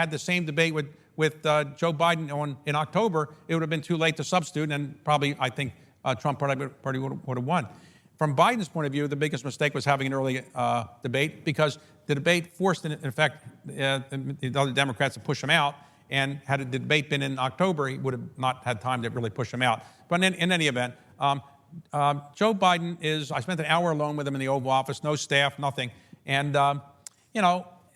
had the same debate with Joe Biden in October, it would have been too late to substitute, and probably, I think, Trump probably would have won. From Biden's point of view, the biggest mistake was having an early debate, because the debate forced, in effect, the other Democrats to push him out. And had the debate been in October, he would have not had time to really push him out. But in any event, Joe Biden I spent an hour alone with him in the Oval Office, no staff, nothing. And,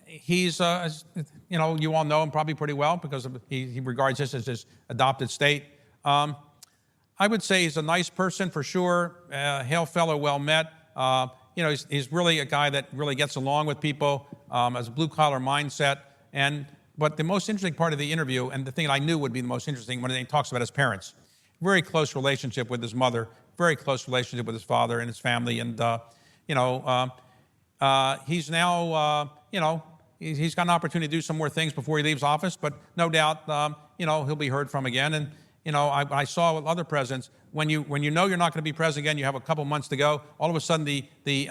he's, you all know him probably pretty well, because he regards this as his adopted state. I would say he's a nice person for sure, hail fellow, well met. He's really a guy that really gets along with people, has a blue-collar mindset. But the most interesting part of the interview, and the thing I knew would be the most interesting, when he talks about his parents, very close relationship with his mother, very close relationship with his father and his family, and he's now, he's got an opportunity to do some more things before he leaves office, but no doubt, he'll be heard from again. And I saw with other presidents, when you know you're not going to be president again, you have a couple months to go, all of a sudden the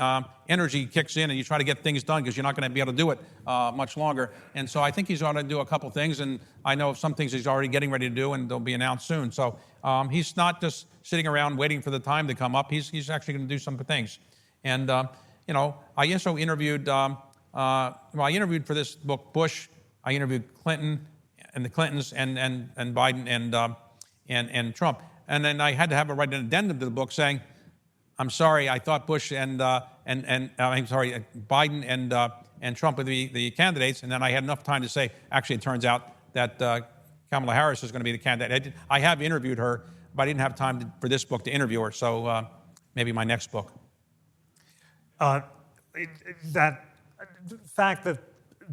energy kicks in and you try to get things done because you're not going to be able to do it much longer. And so I think he's going to do a couple things, and I know of some things he's already getting ready to do, and they'll be announced soon. So he's not just sitting around waiting for the time to come up. He's actually going to do some things. And, I also interviewed, I interviewed for this book Bush, I interviewed Clinton and the Clintons and Biden and Trump. And then I had to write an addendum to the book saying, I'm sorry, I thought Bush and Biden and Trump would be the candidates. And then I had enough time to say, actually, it turns out that Kamala Harris is going to be the candidate. I have interviewed her, but I didn't have time for this book to interview her. So maybe my next book. That fact that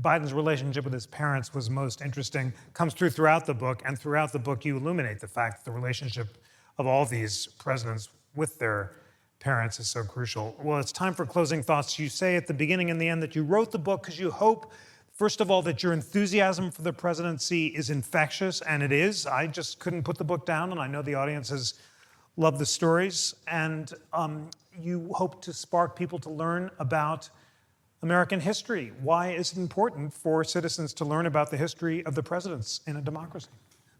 Biden's relationship with his parents was most interesting comes throughout the book, and throughout the book you illuminate the fact that the relationship of all these presidents with their parents is so crucial. Well, it's time for closing thoughts. You say at the beginning and the end that you wrote the book because you hope, first of all, that your enthusiasm for the presidency is infectious, and it is. I just couldn't put the book down, and I know the audience has loved the stories. And you hope to spark people to learn about American history. Why is it important for citizens to learn about the history of the presidents in a democracy?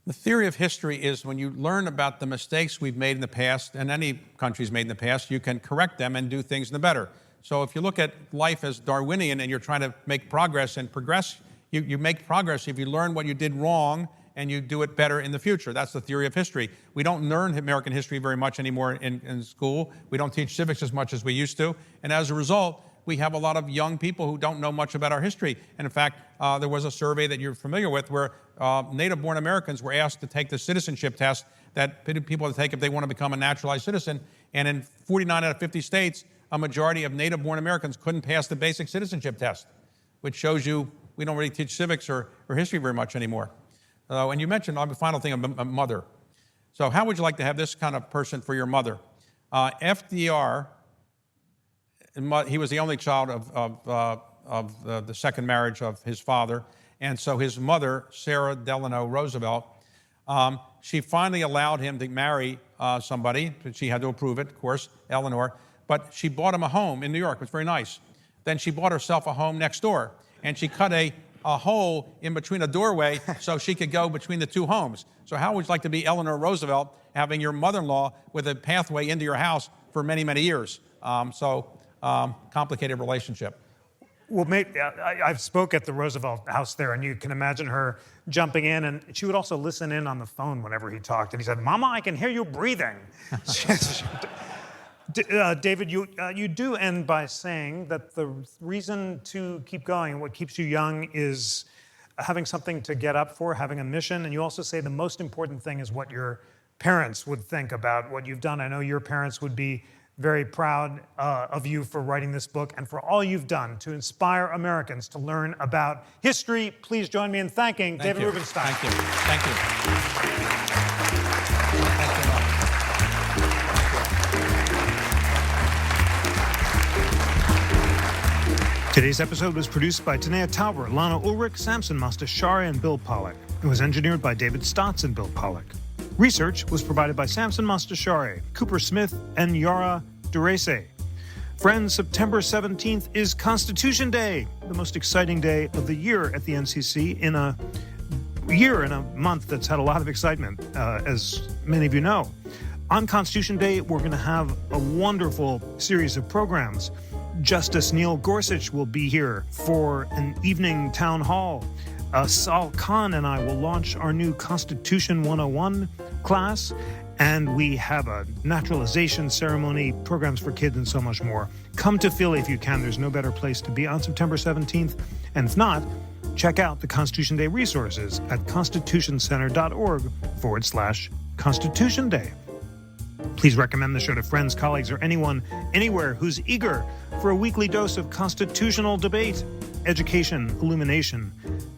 The theory of history is when you learn about the mistakes we've made in the past, and any country's made in the past, you can correct them and do things in the better. So if you look at life as Darwinian and you're trying to make progress and progress, you make progress if you learn what you did wrong and you do it better in the future. That's the theory of history. We don't learn American history very much anymore in school. We don't teach civics as much as we used to. And as a result, we have a lot of young people who don't know much about our history. And in fact, there was a survey that you're familiar with where native-born Americans were asked to take the citizenship test that people to take if they want to become a naturalized citizen. And in 49 out of 50 states, a majority of native-born Americans couldn't pass the basic citizenship test, which shows you we don't really teach civics or history very much anymore. And you mentioned, the final thing, a mother. So how would you like to have this kind of person for your mother? FDR, he was the only child of the second marriage of his father. And so his mother, Sarah Delano Roosevelt, she finally allowed him to marry somebody. She had to approve it, of course, Eleanor. But she bought him a home in New York. It was very nice. Then she bought herself a home next door. And she cut a hole in between a doorway so she could go between the two homes. So how would you like to be Eleanor Roosevelt, having your mother-in-law with a pathway into your house for many, many years? Complicated relationship. Well, I spoke at the Roosevelt House there, and you can imagine her jumping in, and she would also listen in on the phone whenever he talked. And he said, "Mama, I can hear you breathing." David, you do end by saying that the reason to keep going, what keeps you young, is having something to get up for, having a mission. And you also say the most important thing is what your parents would think about what you've done. I know your parents would be very proud of you for writing this book and for all you've done to inspire Americans to learn about history. Please join me in thanking David Rubenstein. Thank you. Thank you. Today's episode was produced by Tanea Tauber, Lana Ulrich, Samson Mastashari, and Bill Pollack. It was engineered by David Stotts and Bill Pollack. Research was provided by Samson Mastashari, Cooper Smith, and Yara Durese. Friends, September 17th is Constitution Day, the most exciting day of the year at the NCC in a month that's had a lot of excitement, as many of you know. On Constitution Day, we're going to have a wonderful series of programs. Justice Neil Gorsuch will be here for an evening town hall. Sal Khan and I will launch our new Constitution 101 class, and we have a naturalization ceremony, programs for kids, and so much more. Come to Philly if you can. There's no better place to be on September 17th. And if not, check out the Constitution Day resources at constitutioncenter.org/Constitution Day. Please recommend the show to friends, colleagues, or anyone, anywhere who's eager for a weekly dose of constitutional debate, education, illumination,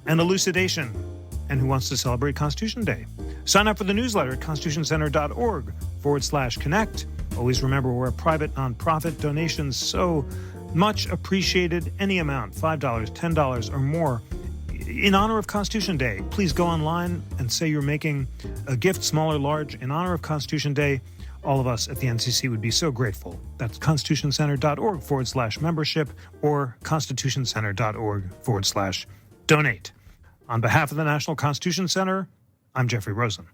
and elucidation, and who wants to celebrate Constitution Day. Sign up for the newsletter at constitutioncenter.org/connect. Always remember, we're a private nonprofit. Donations so much appreciated. Any amount, $5, $10, or more. In honor of Constitution Day, please go online and say you're making a gift, small or large, in honor of Constitution Day. All of us at the NCC would be so grateful. That's constitutioncenter.org/membership or constitutioncenter.org/donate. On behalf of the National Constitution Center, I'm Jeffrey Rosen.